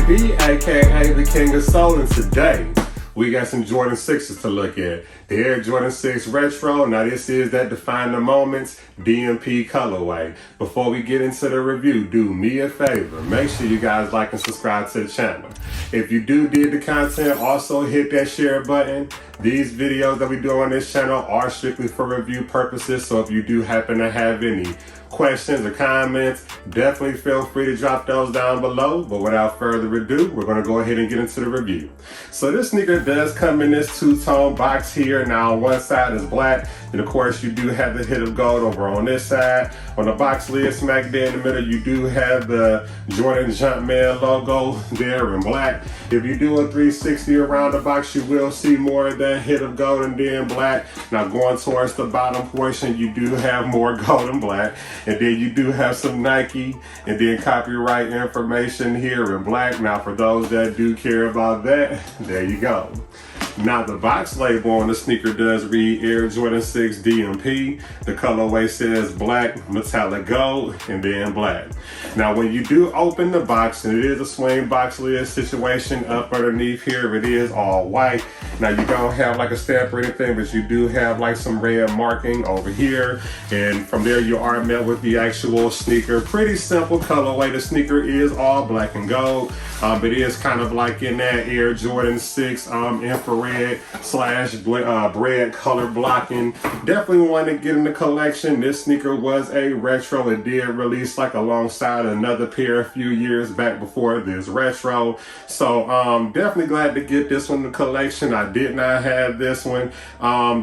DMP, aka the King of Soul, and today we got some Jordan 6s to look at. The Air Jordan 6 Retro. Now this is that Define the Moments DMP colorway. Before we get into the review, do me a favor. Make sure you guys like and subscribe to the channel. If you do dig the content, also hit that share button. These videos that we do on this channel are strictly for review purposes, so if you do happen to have any questions or comments, definitely feel free to drop those down below. But without further ado, we're going to go ahead and get into the review. So this sneaker does come in this two-tone box here. Now on one side is black, and of course you do have the hit of gold over on this side. On the box lid smack dead in the middle, you do have the Jordan Jumpman logo there in black. If you do a 360 around the box, you will see more of that hit of gold and then black. Now going towards the bottom portion, you do have more gold and black. And then you do have some Nike and then copyright information here in black. Now for those that do care about that, there you go. Now the box label on the sneaker does read Air Jordan 6 DMP. The colorway says black, metallic gold, and then black. Now when you do open the box, and it is a swing box lid situation, up underneath here it is all white. Now you don't have like a stamp or anything, but you do have like some red marking over here. And from there you are met with the actual sneaker. Pretty simple colorway. The sneaker is all black and gold. It is kind of like in that Air Jordan 6 infrared slash bread color blocking. Definitely want to get in the collection. This sneaker was a retro. It did release like alongside another pair a few years back before this retro. So definitely glad to get this one in the collection. I did not have this one.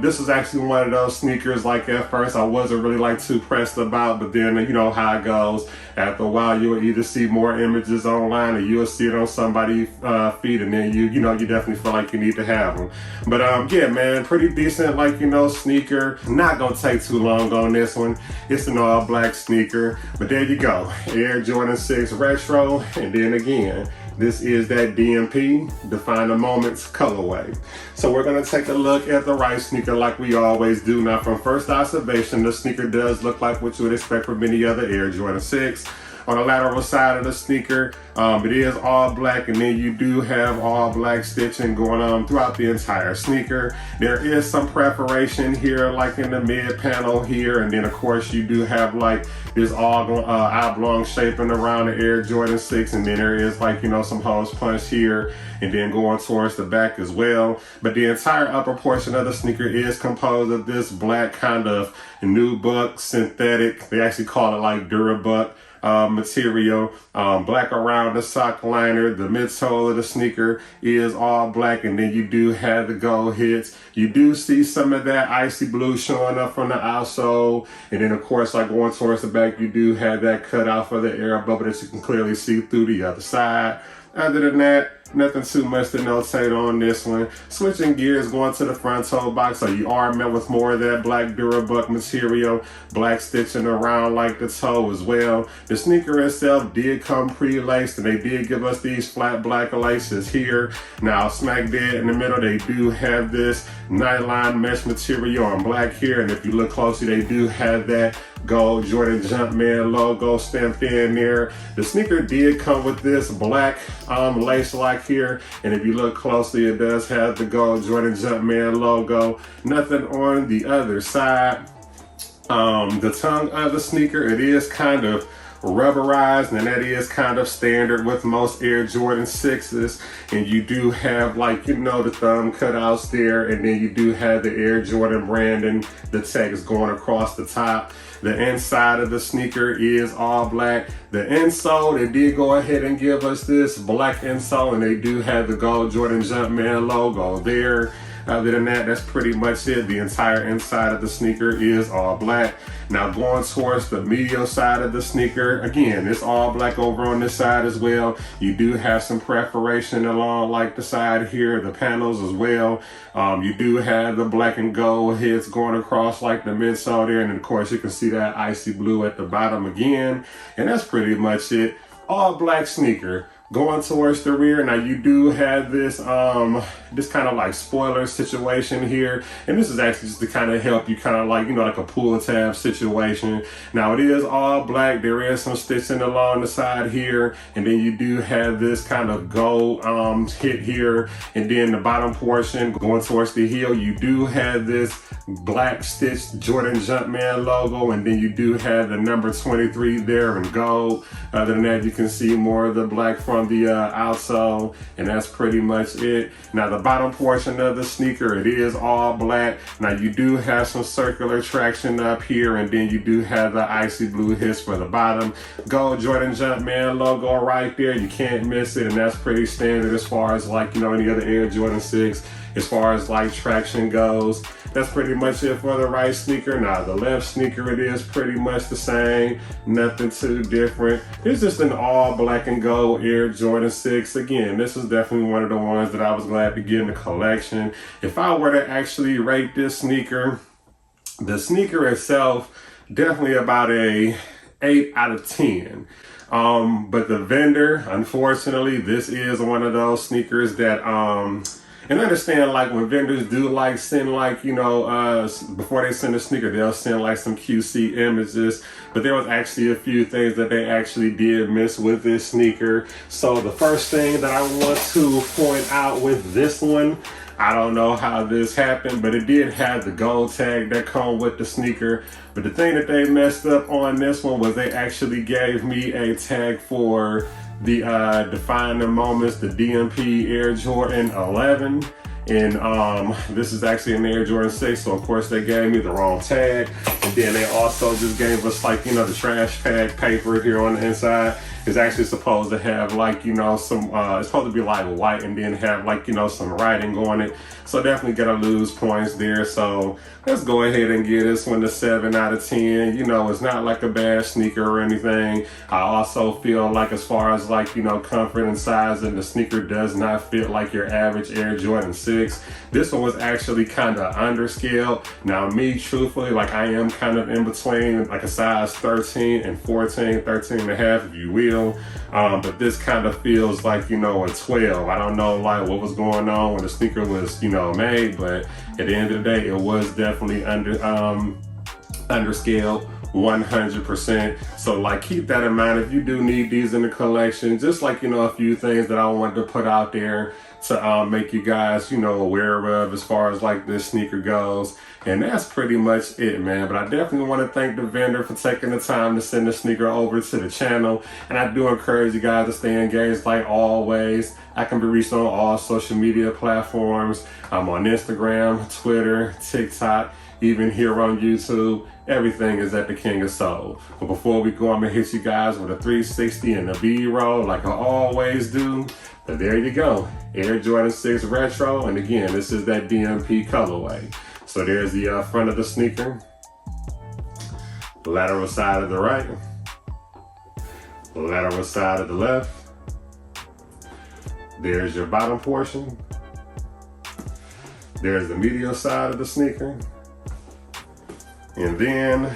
This was actually one of those sneakers like at first I wasn't really like too pressed about, but then you know how it goes. After a while you'll either see more images online or you'll see it on somebody's feed, and then you definitely feel like you need to have them. But yeah man, pretty decent sneaker. Not gonna take too long on this one. It's an all black sneaker, but there you go, Air Jordan 6 Retro. And then again, this is that DMP, Define the Moments colorway. So we're gonna take a look at the right sneaker like we always do. Now from first observation, the sneaker does look like what you would expect from any other Air Jordan 6. On the lateral side of the sneaker, it is all black, and then you do have all black stitching going on throughout the entire sneaker. There is some perforation here, like in the mid panel here, and then of course you do have like this oblong shaping around the Air Jordan 6, and then there is like some holes punched here, and then going towards the back as well. But the entire upper portion of the sneaker is composed of this black kind of nubuck synthetic. They actually call it like Durabuck material. Black around the sock liner. The midsole of the sneaker is all black, and then you do have the gold hits. You do see some of that icy blue showing up from the outsole, and then of course like going towards the back you do have that cutout for the air bubble that you can clearly see through the other side. Other than that, nothing too much to notate on this one. Switching gears, going to the front toe box, so you are met with more of that black Durabuck material, black stitching around like the toe as well. The sneaker itself did come pre-laced, and they did give us these flat black laces here. Now smack dead in the middle, they do have this nylon mesh material on black here, and if you look closely, they do have that gold Jordan Jumpman logo stamped in there. The sneaker did come with this black lace lock here, and if you look closely, it does have the gold Jordan Jumpman logo. Nothing on the other side. The tongue of the sneaker, it is kind of rubberized, and that is kind of standard with most Air Jordan 6s. And you do have like the thumb cutouts there, and then you do have the Air Jordan branding, the text going across the top. The inside of the sneaker is all black. The insole, they did go ahead and give us this black insole, and they do have the gold Jordan Jumpman logo there. Other than that, that's pretty much it. The entire inside of the sneaker is all black. Now going towards the medial side of the sneaker, again, it's all black over on this side as well. You do have some perforation along like the side here, the panels as well. You do have the black and gold hits going across like the midsole there, and of course you can see that icy blue at the bottom again. And that's pretty much it. All black sneaker. Going towards the rear, now you do have this this kind of like spoiler situation here. And this is actually just to kind of help you kind of like, you know, like a pull tab situation. Now it is all black. There is some stitching along the side here. And then you do have this kind of gold hit here. And then the bottom portion going towards the heel, you do have this black stitched Jordan Jumpman logo. And then you do have the number 23 there in gold. Other than that, you can see more of the black from the outsole, and that's pretty much it. Now the bottom portion of the sneaker, it is all black. Now you do have some circular traction up here, and then you do have the icy blue hiss for the bottom. Gold Jordan Jumpman logo right there, you can't miss it, and that's pretty standard as far as like, you know, any other Air Jordan 6 as far as like traction goes. That's pretty much it for the right sneaker. Now the left sneaker, it is pretty much the same, nothing too different. It's just an all black and gold Air Jordan 6. Again, this is definitely one of the ones that I was glad to get in the collection. If I were to actually rate this sneaker, the sneaker itself, definitely about a 8 out of 10. But the vendor, unfortunately, this is one of those sneakers that, and understand, like, when vendors do like send, like, you know, before they send a sneaker, they'll send like some QC images, but there was actually a few things that they actually did miss with this sneaker. So the first thing that I want to point out with this one, I don't know how this happened, but it did have the gold tag that come with the sneaker. But the thing that they messed up on this one was they actually gave me a tag for the defining moments, the DMP Air Jordan 11. And this is actually an Air Jordan 6, so of course they gave me the wrong tag. And then they also just gave us, like, you know, the trash bag paper here on the inside is actually supposed to have, like, you know, some, it's supposed to be like white and then have, like, you know, some writing on it. So definitely gotta lose points there. So let's go ahead and give this one a 7 out of 10. You know, it's not like a bad sneaker or anything. I also feel like as far as like, you know, comfort and size, and the sneaker does not fit like your average Air Jordan 6. This one was actually kind of underscaled. Now me, truthfully, like I am kind of in between like a size 13 and 14, 13 and a half, if you will. But this kind of feels like, you know, a 12. I don't know like what was going on when the sneaker was, you know, made, but at the end of the day, it was definitely underscaled 100%. So like keep that in mind if you do need these in the collection. Just like, you know, a few things that I wanted to put out there to make you guys, you know, aware of as far as like this sneaker goes. And that's pretty much it, man. But I definitely want to thank the vendor for taking the time to send the sneaker over to the channel. And I do encourage you guys to stay engaged like always. I can be reached on all social media platforms. I'm on Instagram, Twitter, TikTok, even here on YouTube. Everything is at the King of Soul. But before we go, I'm gonna hit you guys with a 360 and a B-roll like I always do. But there you go, Air Jordan 6 Retro. And again, this is that DMP colorway. So there's the front of the sneaker, lateral side of the right, lateral side of the left. There's your bottom portion. There's the medial side of the sneaker. And then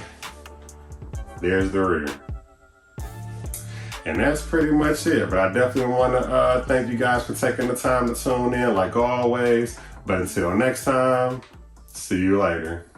there's the rear. And that's pretty much it. But I definitely want to thank you guys for taking the time to tune in like always. But until next time, see you later.